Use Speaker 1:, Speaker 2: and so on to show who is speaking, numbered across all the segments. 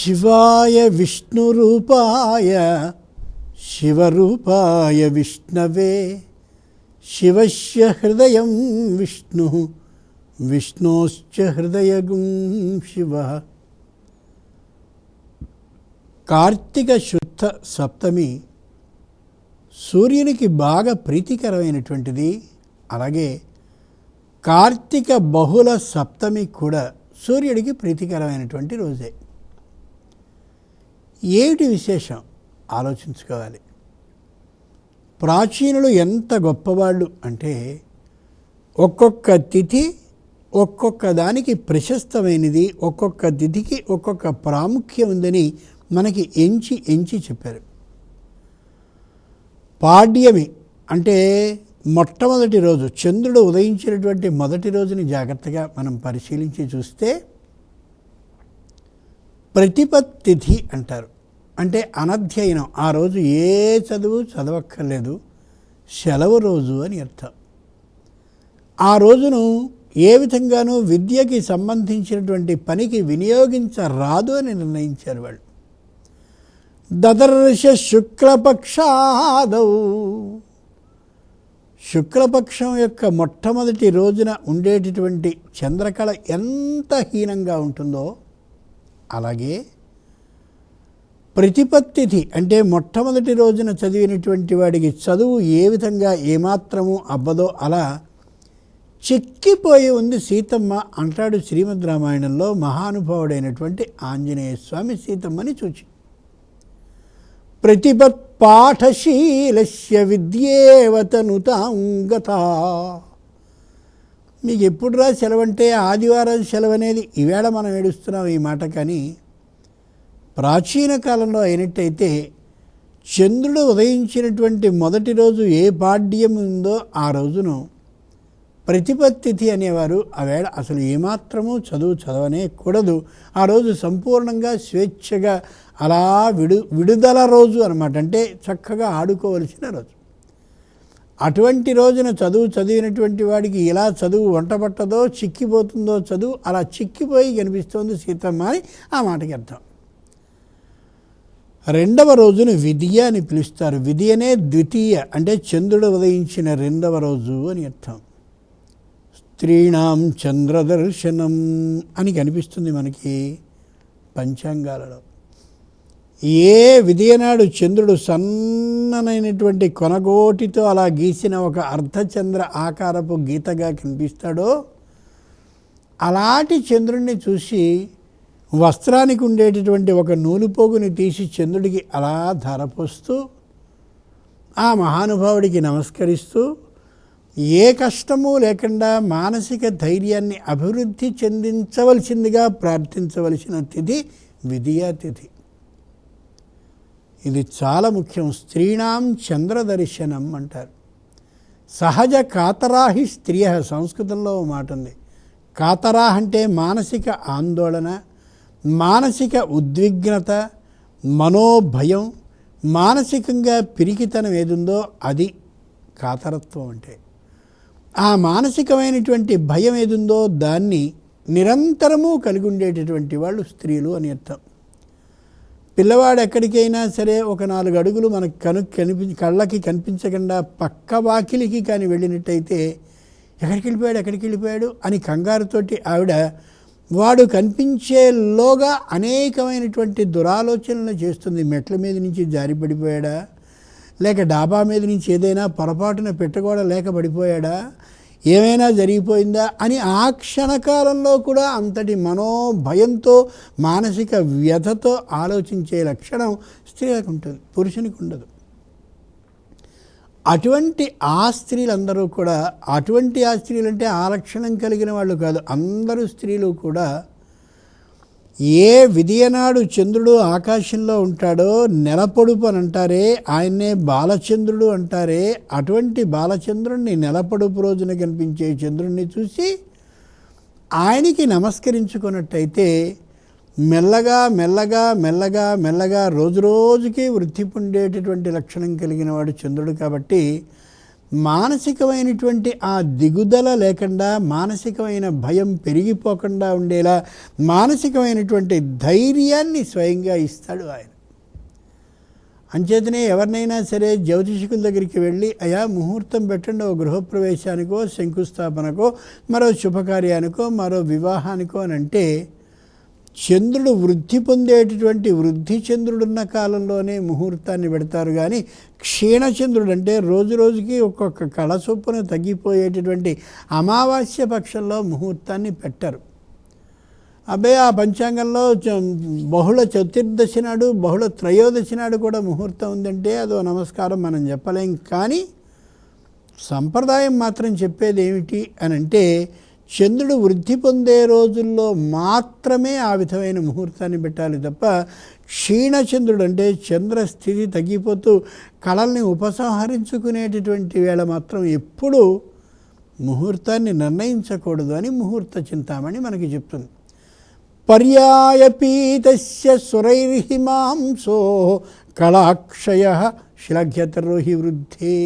Speaker 1: శివాయ విష్ణురూపాయ శివరూపాయ విష్ణవే శివస్య హృదయం విష్ణు విష్ణోశ్చ హృదయగుం శివ. కార్తీక శుద్ధ సప్తమి సూర్యునికి బాగా ప్రీతికరమైనటువంటిది. అలాగే కార్తీక బహుళ సప్తమి కూడా సూర్యుడికి ప్రీతికరమైనటువంటి రోజే. ఏమిటి విశేషం ఆలోచించుకోవాలి. ప్రాచీనులు ఎంత గొప్పవాళ్ళు అంటే ఒక్కొక్క తిథి ఒక్కొక్క దానికి ప్రశస్తమైనది, ఒక్కొక్క తిథికి ఒక్కొక్క ప్రాముఖ్యం ఉందని మనకి ఎంచి చెప్పారు. పాడ్యమి అంటే మొట్టమొదటి రోజు, చంద్రుడు ఉదయించినటువంటి మొదటి రోజుని జాగ్రత్తగా మనం పరిశీలించి చూస్తే ప్రతిపత్తిథి అంటారు. అంటే అనధ్యయనం, ఆ రోజు ఏ చదువు చదవక్కర్లేదు, సెలవు రోజు అని అర్థం. ఆ రోజును ఏ విధంగానూ విద్యకి సంబంధించినటువంటి పనికి వినియోగించరాదు అని నిర్ణయించారు వాళ్ళు. దదర్శ శుక్లపక్షాదౌ, శుక్లపక్షం యొక్క మొట్టమొదటి రోజున ఉండేటటువంటి చంద్రకళ ఎంత హీనంగా ఉంటుందో అలాగే ప్రతిపత్తిథి అంటే మొట్టమొదటి రోజున చదివినటువంటి వాడికి చదువు ఏ విధంగా ఏమాత్రము అబ్బదో అలా చిక్కిపోయి ఉంది సీతమ్మ అంటాడు శ్రీమద్ రామాయణంలో మహానుభావుడైనటువంటి ఆంజనేయ స్వామి సీతమ్మని చూచి. ప్రతిపత్ పాఠశీలస్య విద్యేవతనుతాంగత. మీకు ఎప్పుడు రా సెలవంటే ఆదివారం సెలవు అనేది ఈవేళ మనం ఏడుస్తున్నాం ఈ మాట. కానీ ప్రాచీన కాలంలో అయినట్టయితే చంద్రుడు ఉదయించినటువంటి మొదటి రోజు ఏ పాడ్యం ఉందో ఆ రోజును ప్రతిపత్తిథి అనేవారు. ఆ వేళ అసలు ఏమాత్రమూ చదవనే కూడదు. ఆ రోజు సంపూర్ణంగా స్వేచ్ఛగా అలా విడుదల రోజు అన్నమాట. అంటే చక్కగా ఆడుకోవలసిన రోజు. అటువంటి రోజున చదివినటువంటి వాడికి ఇలా చదువు వంట పట్టదో, చిక్కిపోతుందో చదువు, అలా చిక్కిపోయి కనిపిస్తోంది సీతమ్మ అని ఆ మాటకి అర్థం. రెండవ రోజును విధియ అని పిలుస్తారు. విధియనే ద్వితీయ అంటే చంద్రుడు ఉదయించిన రెండవ రోజు అని అర్థం. స్త్రీణాం చంద్రదర్శనం అని కనిపిస్తుంది మనకి పంచాంగాలలో. ఏ విధియనాడు చంద్రుడు సన్ననైనటువంటి కొనగోటితో అలా గీసిన ఒక అర్ధచంద్ర ఆకారపు గీతగా కనిపిస్తాడో అలాంటి చంద్రుడిని చూసి వస్త్రానికి ఉండేటటువంటి ఒక నూలుపోగుని తీసి చంద్రుడికి అలా ధారపోస్తూ ఆ మహానుభావుడికి నమస్కరిస్తూ ఏ కష్టము లేకుండా మానసిక ధైర్యాన్ని అభివృద్ధి చెందించవలసిందిగా ప్రార్థించవలసిన తిథి విధియా తిథి. ఇది చాలా ముఖ్యం. స్త్రీణాం చంద్రదర్శనం అంటారు. సహజ కాతరాహి స్త్రియ, సంస్కృతంలో మాట ఉంది. కాతరా అంటే మానసిక ఆందోళన, మానసిక ఉద్విగ్నత, మనోభయం, మానసికంగా పిరికితనం ఏదుందో అది కాతరత్వం అంటే. ఆ మానసికమైనటువంటి భయం ఏదుందో దాన్ని నిరంతరము కలిగి ఉండేటటువంటి వాళ్ళు స్త్రీలు అని అర్థం. పిల్లవాడు ఎక్కడికైనా సరే ఒక 4 అడుగులు మనకు కళ్ళకి కనిపించకుండా పక్క వాకిలికి కానీ వెళ్ళినట్టయితే ఎక్కడికి వెళ్ళిపోయాడు అని కంగారుతోటి ఆవిడ వాడు కనిపించేలోగా అనేకమైనటువంటి దురాలోచనలు చేస్తుంది. మెట్ల మీద నుంచి జారి పడిపోయాడా, లేక డాబా మీద నుంచి ఏదైనా పొరపాటున పెట్టగోడ లేక పడిపోయాడా, ఏమైనా జరిగిపోయిందా అని ఆ క్షణకాలంలో కూడా అంతటి మనోభయంతో మానసిక వ్యధతో ఆలోచించే లక్షణం స్త్రీలకు ఉంటుంది, పురుషునికి ఉండదు. అటువంటి ఆ స్త్రీలందరూ కూడా, అటువంటి ఆ స్త్రీలు అంటే ఆ లక్షణం కలిగిన వాళ్ళు కాదు, అందరూ స్త్రీలు కూడా ఏ విధియనాడు చంద్రుడు ఆకాశంలో ఉంటాడో నెలపొడుపు అని అంటారే, ఆయన్నే బాలచంద్రుడు అంటారే, అటువంటి బాలచంద్రుడిని నెలపొడుపు రోజున కనిపించే చంద్రుడిని చూసి ఆయనకి నమస్కరించుకున్నట్టయితే మెల్లగా మెల్లగా మెల్లగా మెల్లగా రోజు రోజుకి వృద్ధి పొందేటటువంటి లక్షణం కలిగిన వాడు చంద్రుడు. కాబట్టి మానసికమైనటువంటి ఆ దిగుదల లేకుండా, మానసికమైన భయం పెరిగిపోకుండా ఉండేలా మానసికమైనటువంటి ధైర్యాన్ని స్వయంగా ఇస్తాడు ఆయన. అంచేతనే ఎవరినైనా సరే జ్యోతిషికుల దగ్గరికి వెళ్ళి, అయా ముహూర్తం పెట్టండి, ఓ గృహప్రవేశానికో, శంకుస్థాపనకో, మరో శుభకార్యానికో, మరో వివాహానికో అని అంటే, చంద్రుడు వృద్ధి పొందేటటువంటి వృద్ధి చంద్రుడున్న కాలంలోనే ముహూర్తాన్ని పెడతారు. కానీ క్షీణచంద్రుడు అంటే రోజు రోజుకి ఒక్కొక్క కళ చొప్పున తగ్గిపోయేటటువంటి అమావాస్య పక్షంలో ముహూర్తాన్ని పెట్టరు. అబ్బాయి ఆ పంచాంగంలో బహుళ చతుర్దశి నాడు, బహుళ త్రయోదశి నాడు కూడా ముహూర్తం ఉందంటే అదో నమస్కారం మనం చెప్పలేం. కానీ సంప్రదాయం మాత్రం చెప్పేది ఏమిటి అని అంటే, చంద్రుడు వృద్ధి పొందే రోజుల్లో మాత్రమే ఆ విధమైన ముహూర్తాన్ని పెట్టాలి తప్ప, క్షీణచంద్రుడు అంటే చంద్రస్థితి తగ్గిపోతూ కళల్ని ఉపసంహరించుకునేటటువంటి వేళ మాత్రం ఎప్పుడూ ముహూర్తాన్ని నిర్ణయించకూడదు అని ముహూర్త చింతామణి మనకి చెప్తుంది. పర్యాయపీతస్య సురైర్హిమాంసో కళాక్షయ శ్లాఘ్యతరోహి వృద్ధే.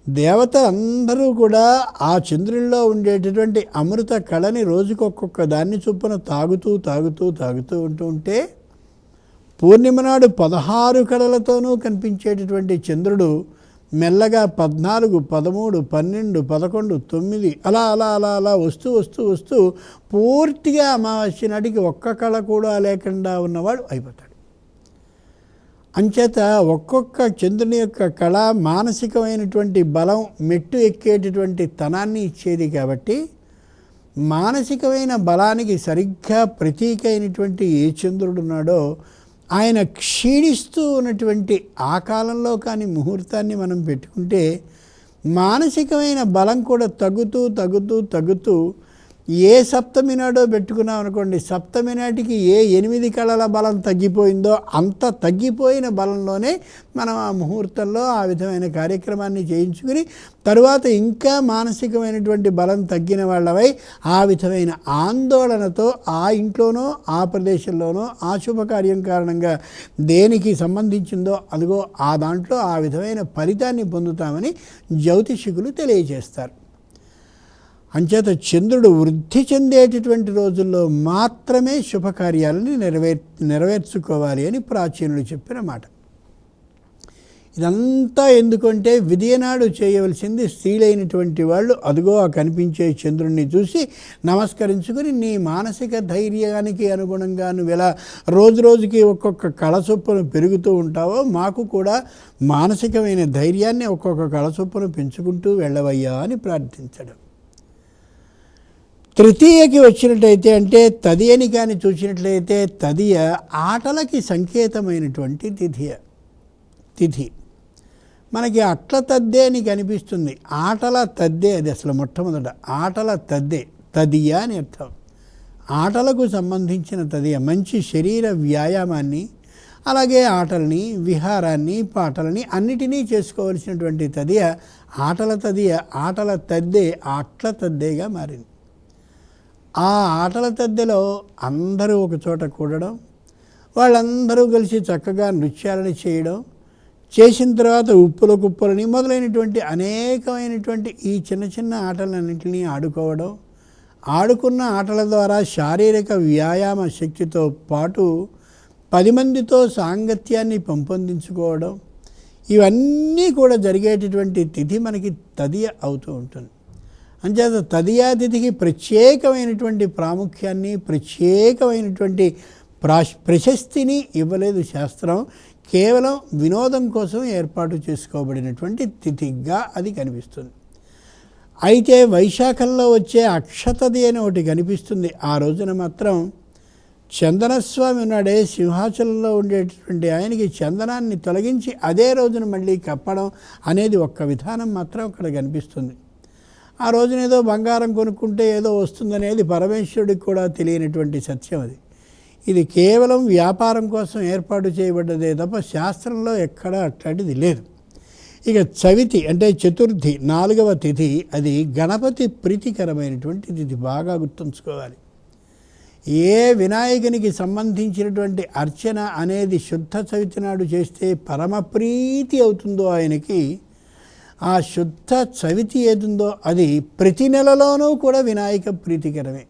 Speaker 1: దేవత అందరూ కూడా ఆ చంద్రుల్లో ఉండేటటువంటి అమృత కళని రోజుకొక్కొక్క దాన్ని చొప్పున తాగుతూ తాగుతూ తాగుతూ ఉంటే, పూర్ణిమ నాడు 16 కళలతోనూ కనిపించేటటువంటి చంద్రుడు మెల్లగా 14, 13, 12, 11, 9 అలా అలా అలా అలా వస్తూ వస్తూ వస్తూ పూర్తిగా అమావాస్య నాటికి ఒక్క కళ కూడా లేకుండా ఉన్నవాడు అయిపోతాడు. అంచేత ఒక్కొక్క చంద్రుని యొక్క కళ మానసికమైనటువంటి బలం, మెట్టు ఎక్కేటటువంటి తనాన్ని ఇచ్చేది. కాబట్టి మానసికమైన బలానికి సరిగ్గా ప్రతీక అయినటువంటి ఏ చంద్రుడు ఉన్నాడో ఆయన క్షీణిస్తూ ఉన్నటువంటి ఆ కాలంలో కానీ ముహూర్తాన్ని మనం పెట్టుకుంటే, మానసికమైన బలం కూడా తగ్గుతూ తగ్గుతూ తగ్గుతూ ఏ సప్తమి నాడో పెట్టుకున్నాం అనుకోండి, సప్తమి నాటికి ఏ 8 కళల బలం తగ్గిపోయిందో అంత తగ్గిపోయిన బలంలోనే మనం ఆ ముహూర్తంలో ఆ విధమైన కార్యక్రమాన్ని చేయించుకుని, తరువాత ఇంకా మానసికమైనటువంటి బలం తగ్గిన వాళ్ళవై ఆ విధమైన ఆందోళనతో ఆ ఇంట్లోనో ఆ ప్రదేశంలోనో ఆ శుభకార్యం కారణంగా దేనికి సంబంధించిందో అదిగో ఆ దాంట్లో ఆ విధమైన ఫలితాన్ని పొందుతామని జ్యోతిషికులు తెలియజేస్తారు. అంచేత చంద్రుడు వృద్ధి చెందేటటువంటి రోజుల్లో మాత్రమే శుభకార్యాలని నెరవేర్చుకోవాలి అని ప్రాచీనులు చెప్పిన మాట. ఇదంతా ఎందుకంటే విధియనాడు చేయవలసింది స్త్రీలైనటువంటి వాళ్ళు అదిగో ఆ కనిపించే చంద్రుడిని చూసి నమస్కరించుకుని, నీ మానసిక ధైర్యానికి అనుగుణంగా నువ్వు ఎలా రోజు రోజుకి ఒక్కొక్క కళ చొప్పున పెరుగుతూ ఉంటావో, మాకు కూడా మానసికమైన ధైర్యాన్ని ఒక్కొక్క కళ చొప్పున పెంచుకుంటూ వెళ్ళవయ్యా అని ప్రార్థించడం. తృతీయకి వచ్చినట్లయితే అంటే తదియని కానీ చూసినట్లయితే, తదియ ఆటలకి సంకేతమైనటువంటి తిథి. మనకి అట్ల తద్దే అని కనిపిస్తుంది. ఆటల తద్దే అది అసలు మొట్టమొదట. ఆటల తద్దే, తదియ అని అర్థం. ఆటలకు సంబంధించిన తదియ మంచి శరీర వ్యాయామాన్ని, అలాగే ఆటల్ని, విహారాన్ని, పాటలని అన్నిటినీ చేసుకోవలసినటువంటి తదియ ఆటల తదియ, ఆటల తద్దే అట్ల తద్దేగా మారింది. ఆ ఆటల తద్దెలో అందరూ ఒక చోట కూడడం, వాళ్ళందరూ కలిసి చక్కగా నృత్యాలను చేయడం, చేసిన తర్వాత ఉప్పుల కుప్పలని మొదలైనటువంటి అనేకమైనటువంటి ఈ చిన్న చిన్న ఆటలన్నింటినీ ఆడుకోవడం, ఆడుకున్న ఆటల ద్వారా శారీరక వ్యాయామ శక్తితో పాటు 10 మందితో సాంగత్యాన్ని పెంపొందించుకోవడం, ఇవన్నీ కూడా జరిగేటటువంటి తిథి మనకి తదియ అవుతూ ఉంటుంది. అంచేత తదియా తిథికి ప్రత్యేకమైనటువంటి ప్రాముఖ్యాన్ని, ప్రత్యేకమైనటువంటి ప్రశస్తిని ఇవ్వలేదు శాస్త్రం. కేవలం వినోదం కోసం ఏర్పాటు చేసుకోబడినటువంటి తిథిగా అది కనిపిస్తుంది. అయితే వైశాఖంలో వచ్చే అక్షతది అని ఒకటి కనిపిస్తుంది. ఆ రోజున మాత్రం చందనస్వామి ఉన్నాడే, సింహాచలంలో ఉండేటటువంటి ఆయనకి చందనాన్ని తొలగించి అదే రోజున మళ్ళీ కప్పడం అనేది ఒక్క విధానం మాత్రం అక్కడ కనిపిస్తుంది. ఆ రోజున ఏదో బంగారం కొనుక్కుంటే ఏదో వస్తుందనేది పరమేశ్వరుడికి కూడా తెలియనటువంటి సత్యం అది. ఇది కేవలం వ్యాపారం కోసం ఏర్పాటు చేయబడ్డదే తప్ప శాస్త్రంలో ఎక్కడా అట్లాంటిది లేదు. ఇక చవితి అంటే చతుర్థి 4వ తిథి, అది గణపతి ప్రీతికరమైనటువంటి తిథి. బాగా గుర్తుంచుకోవాలి. ఏ వినాయకునికి సంబంధించినటువంటి అర్చన అనేది శుద్ధ చవితి నాడు చేస్తే పరమ ప్రీతి అవుతుందో ఆయనకి, ఆ శుద్ధ చవితి ఏదుందో అది ప్రతి నెలలోనూ కూడా వినాయక ప్రీతికరమే.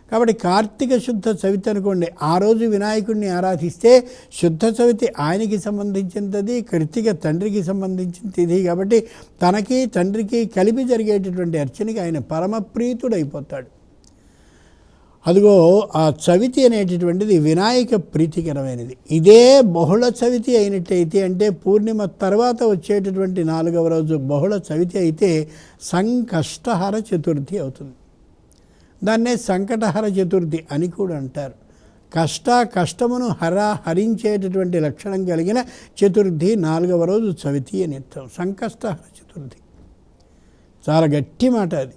Speaker 1: కాబట్టి కార్తీక శుద్ధ చవితి అనుకోండి, ఆ రోజు వినాయకుడిని ఆరాధిస్తే శుద్ధ చవితి ఆయనకి సంబంధించినది, కృత్తిక తండ్రికి సంబంధించిన తిథి కాబట్టి తనకి తండ్రికి కలిపి జరిగేటటువంటి అర్చనకి ఆయన పరమప్రీతుడైపోతాడు. అదిగో ఆ చవితి అనేటటువంటిది వినాయక ప్రీతికరమైనది. ఇదే బహుళ చవితి అయినట్టయితే, అంటే పూర్ణిమ తర్వాత వచ్చేటటువంటి 4వ రోజు బహుళ చవితి అయితే సంకష్టహర చతుర్థి అవుతుంది. దాన్నే సంకటహర చతుర్థి అని కూడా అంటారు. కష్టమును హరించేటటువంటి లక్షణం కలిగిన చతుర్థి 4వ రోజు చవితి అని అర్థం. సంకష్టహర చతుర్థి చాలా గట్టి మాట అది.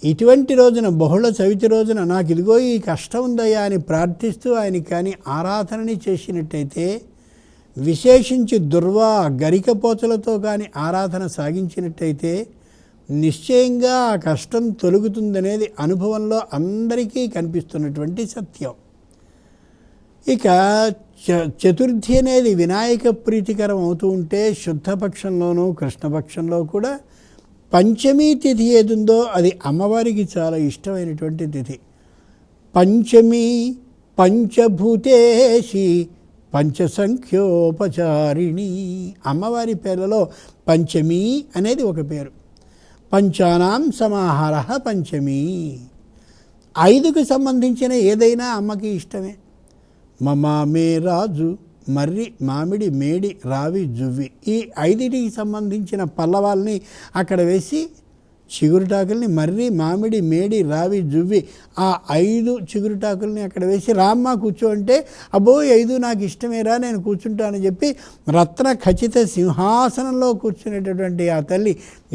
Speaker 1: ఇటువంటి రోజున బహుళ చవితి రోజున నాకు ఇదిగో ఈ కష్టం ఉందయ్యా అని ప్రార్థిస్తూ ఆయన కానీ ఆరాధనని చేసినట్టయితే, విశేషించి గరికపోచలతో కానీ ఆరాధన సాగించినట్టయితే నిశ్చయంగా ఆ కష్టం తొలగుతుందనేది అనుభవంలో అందరికీ కనిపిస్తున్నటువంటి సత్యం. ఇక చతుర్థి అనేది వినాయక ప్రీతికరం అవుతూ ఉంటే శుద్ధపక్షంలోనూ కృష్ణపక్షంలో కూడా పంచమీ తిథి ఏదుందో అది అమ్మవారికి చాలా ఇష్టమైనటువంటి తిథి. పంచమి పంచభూతేషి పంచసంఖ్యోపచారిణి. అమ్మవారి పేర్లలో పంచమి అనేది ఒక పేరు. పంచానాం సమాహార పంచమి. 5కు సంబంధించిన ఏదైనా అమ్మకి ఇష్టమే. మమామే రాజు, మర్రి, మామిడి, మేడి, రావి, జువ్వి, ఈ 5టికి సంబంధించిన పల్లవాల్ని అక్కడ వేసి చిగురుటాకుల్ని మర్రి, మామిడి, మేడి, రావి, జువ్వి, ఆ 5 చిగురుటాకుల్ని అక్కడ వేసి రామ్మ కూర్చో అంటే, అబ్బో 5 నాకు ఇష్టమేరా నేను కూర్చుంటానని చెప్పి రత్న ఖచ్చిత సింహాసనంలో కూర్చునేటటువంటి ఆ తల్లి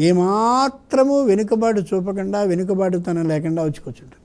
Speaker 1: ఏమాత్రము వెనుకబాటు చూపకుండా, వెనుకబాటుతనం లేకుండా వచ్చి కూర్చుంటుంది.